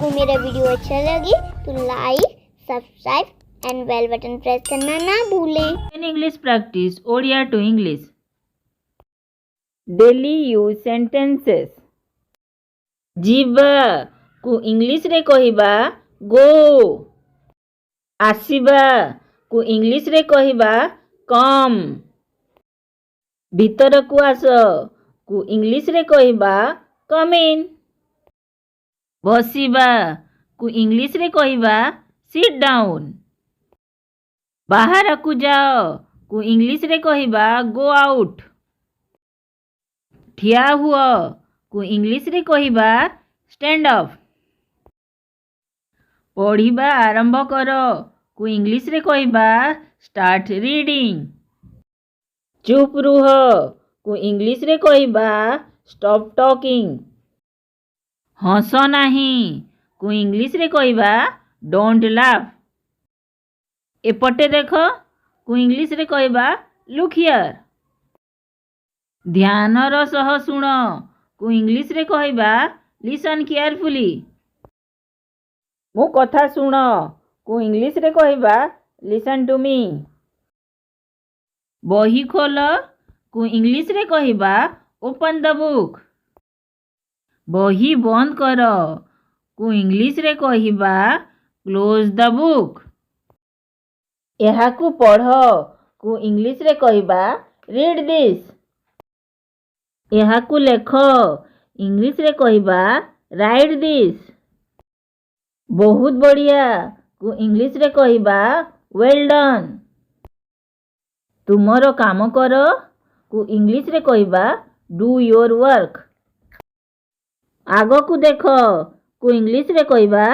आपको मेरा वीडियो अच्छा लगे तो like, subscribe and bell button press करना ना भूलें। In English practice, odia to English. Daily use sentences. ଯିବା କୁ ଇଂଲିଶରେ କହିବା go. ଆସିବା କୁ ଇଂଲିଶରେ କହିବା come. ଭିତରକୁ ଆସ କୁ ଇଂଲିଶରେ କହିବା come in. ବସିବା କୁ ଇଂଲିଶରେ କହିବା sit down. ବାହାରକୁ ଯାଅ କୁ ଇଂଲିଶରେ କହିବା go out. ଠିଆ ହୁଅ କୁ ଇଂଲିଶରେ କହିବା stand up. ପଢ଼ିବା ଆରମ୍ଭ କର କୁ ଇଂଲିଶରେ କହିବା start reading. ଚୁପ୍ ରୁହ କୁ ଇଂଲିଶରେ କହିବା stop talking. ହସ ନାହିଁ କୁ ଇଂଲିଶରେ କହିବା don't laugh. ଏପଟେ ଦେଖ କୁ ଇଂଲିଶରେ କହିବା look here. ଧ୍ୟାନର ସହ ଶୁଣ କୁ ଇଂଲିଶରେ କହିବା listen carefully. ମୋ କଥା ଶୁଣ କୁ ଇଂଲିଶରେ କହିବା listen to me. ବହି ଖୋଲ କୁ ଇଂଲିଶରେ କହିବା open the book. ବହି ବନ୍ଦ କର କୁ ଇଂଲିଶରେ କହିବା close the book. ଏହାକୁ ପଢ଼ କୁ ଇଂଲିଶରେ କହିବା read this. ଏହାକୁ ଲେଖ ଇଂଲିଶରେ କହିବା write this. ବହୁତ ବଢ଼ିଆ କୁ ଇଂଲିଶରେ କହିବା well done. ତୁମର କାମ କର କୁ ଇଂଲିଶରେ କହିବା do your work. ଆଗକୁ ଦେଖ କୁ ଇଂଲିଶରେ କହିବା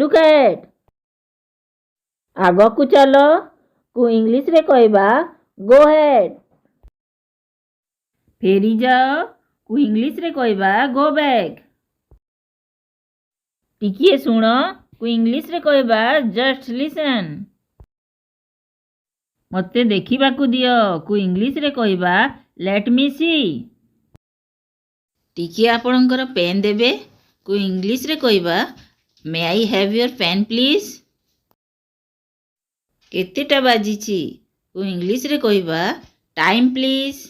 look at. ଆଗକୁ ଚାଲ କୁ ଇଂଲିଶରେ କହିବା go ahead. ଫେରିଯାଅ କୁ ଇଂଲିଶରେ କହିବା go back. ଟିକିଏ ଶୁଣ କୁ ଇଂଲିଶରେ କହିବା just listen. ମୋତେ ଦେଖିବାକୁ ଦିଅ କୁ ଇଂଲିଶରେ କହିବା let me see. ଟିକିଏ ଆପଣଙ୍କର ପେନ୍ ଦେବେ କୁ ଇଂଲିଶରେ କହିବା may I have your pen please. କେତେଟା ବାଜିଛି କୁ ଇଂଲିଶରେ କହିବା ଟାଇମ୍ ପ୍ଲିଜ୍.